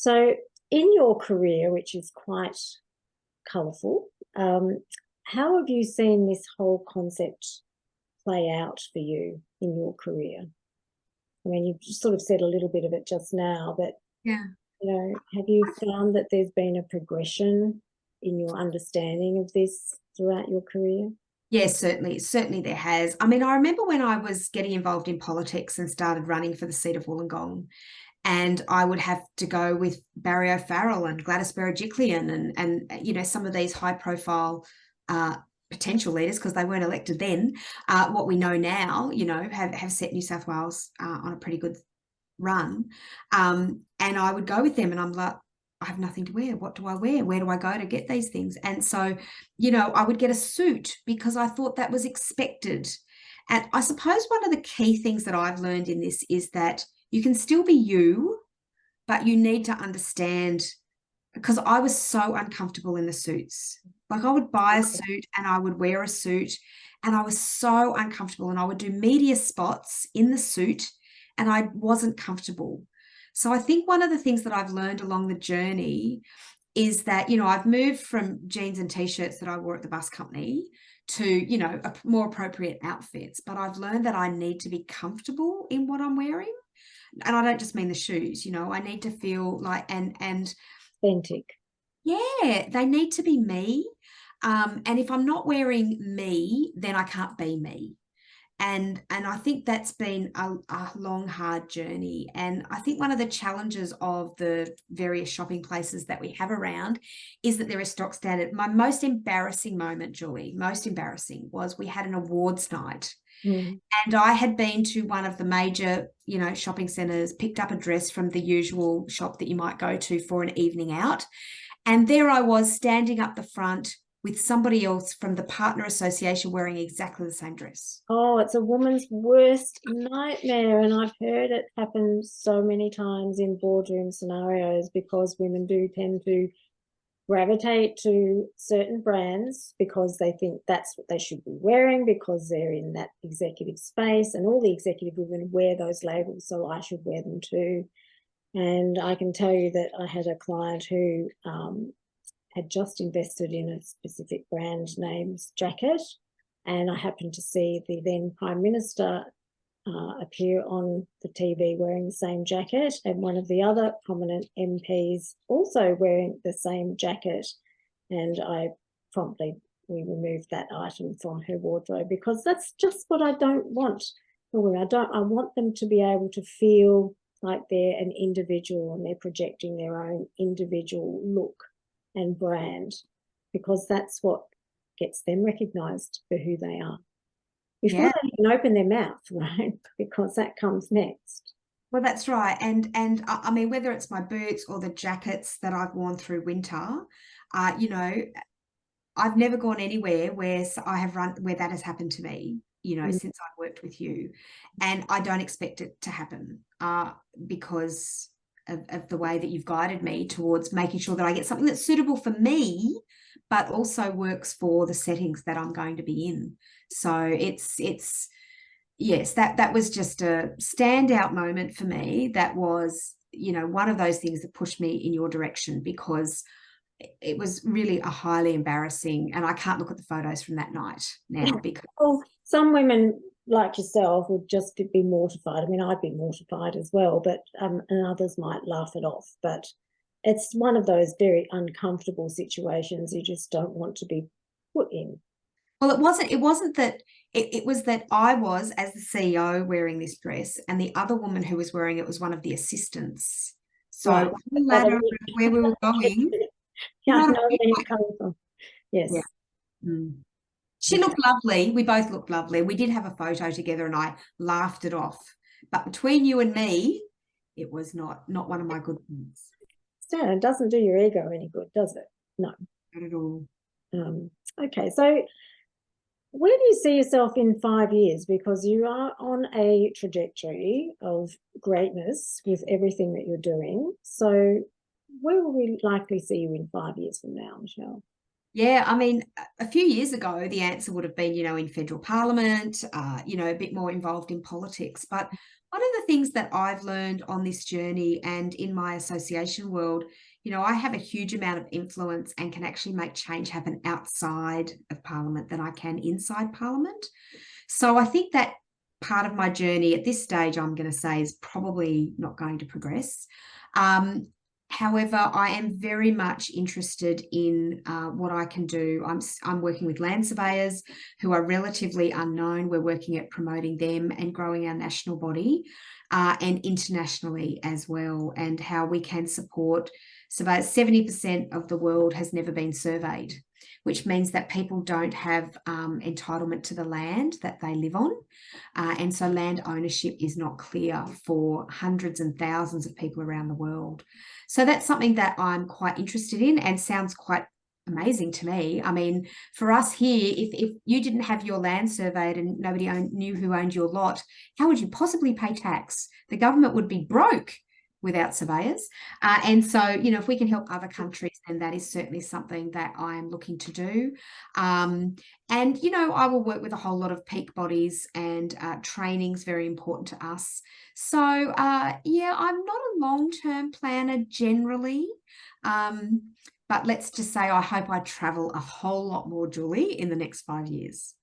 So, in your career, which is quite colourful, how have you seen this whole concept play out for you in your career? I mean, you've just sort of said a little bit of it just now, but Yeah. have you found that there's been a progression in your understanding of this throughout your career? Yes, certainly. Certainly there has. I mean, I remember when I was getting involved in politics and started running for the seat of Wollongong, and I would have to go with Barry O'Farrell and Gladys Berejiklian and some of these high profile potential leaders, because they weren't elected then. What we know now, have set New South Wales on a pretty good run. And I would go with them and I'm like, I have nothing to wear. What do I wear? Where do I go to get these things? And so, I would get a suit because I thought that was expected. And I suppose one of the key things that I've learned in this is that you can still be you, but you need to understand, because I was so uncomfortable in the suits. Like, I would buy a suit and I would wear a suit and I was so uncomfortable, and I would do media spots in the suit and I wasn't comfortable. So I think one of the things that I've learned along the journey is that, I've moved from jeans and t-shirts that I wore at the bus company to, more appropriate outfits. But I've learned that I need to be comfortable in what I'm wearing. And I don't just mean the shoes, I need to feel like, and Authentic. yeah, they need to be me. And if I'm not wearing me, then I can't be me. And I think that's been a long, hard journey. And I think one of the challenges of the various shopping places that we have around is that there is stock standard. My most embarrassing moment, Julie, most embarrassing, was we had an awards night. Mm. And I had been to one of the major, shopping centres, picked up a dress from the usual shop that you might go to for an evening out. And there I was standing up the front with somebody else from the partner association wearing exactly the same dress. Oh, it's a woman's worst nightmare. And I've heard it happen so many times in boardroom scenarios because women do tend to gravitate to certain brands because they think that's what they should be wearing because they're in that executive space and all the executive women wear those labels, so I should wear them too. And I can tell you that I had a client who had just invested in a specific brand name's jacket, and I happened to see the then Prime Minister appear on the TV wearing the same jacket, and one of the other prominent MPs also wearing the same jacket. And we removed that item from her wardrobe because that's just what I don't want for women. I want them to be able to feel like they're an individual and they're projecting their own individual look and brand, because that's what gets them recognised for who they are before Yeah. they can open their mouth, right? Because that comes next. Well, that's right. And I mean, whether it's my boots or the jackets that I've worn through winter, uh, you know, I've never gone anywhere where I have run where that has happened to me, Mm. since I've worked with you. And I don't expect it to happen because of the way that you've guided me towards making sure that I get something that's suitable for me, but also works for the settings that I'm going to be in. So it's yes, that was just a standout moment for me. That was, one of those things that pushed me in your direction, because it was really a highly embarrassing, and I can't look at the photos from that night now because Well, some women like yourself would just be mortified. I mean, I'd be mortified as well, but and others might laugh it off. But it's one of those very uncomfortable situations you just don't want to be put in. well, it wasn't that it was that I was, as the CEO, wearing this dress, and the other woman who was wearing it was one of the assistants. So Right. on the ladder of where we were going, Yeah, you I know what know I mean? where you're coming from. Yeah. Yes. Mm. She Okay. looked lovely. We both looked lovely. We did have a photo together and I laughed it off. But between you and me, it was not one of my good things. So it doesn't do your ego any good, does it? No. Not at all. Okay, so where do you see yourself in 5 years? Because you are on a trajectory of greatness with everything that you're doing. So where will we likely see you in 5 years from now, Michelle? Yeah, I mean, a few years ago, the answer would have been, in federal parliament, a bit more involved in politics. But One of the things that I've learned on this journey and in my association world, I have a huge amount of influence and can actually make change happen outside of Parliament than I can inside Parliament. So I think that part of my journey at this stage, I'm going to say, is probably not going to progress. However, I am very much interested in what I can do. I'm working with land surveyors who are relatively unknown. We're working at promoting them and growing our national body and internationally as well, and how we can support surveyors. 70% of the world has never been surveyed, which means that people don't have entitlement to the land that they live on. And so land ownership is not clear for hundreds and thousands of people around the world. So that's something that I'm quite interested in and sounds quite amazing to me. I mean, for us here, if you didn't have your land surveyed and nobody knew who owned your lot, how would you possibly pay tax? The government would be broke without surveyors. And so, if we can help other countries, then that is certainly something that I'm looking to do. And, I will work with a whole lot of peak bodies, and training's very important to us. So, yeah, I'm not a long-term planner generally. But let's just say I hope I travel a whole lot more, Julie, in the next 5 years.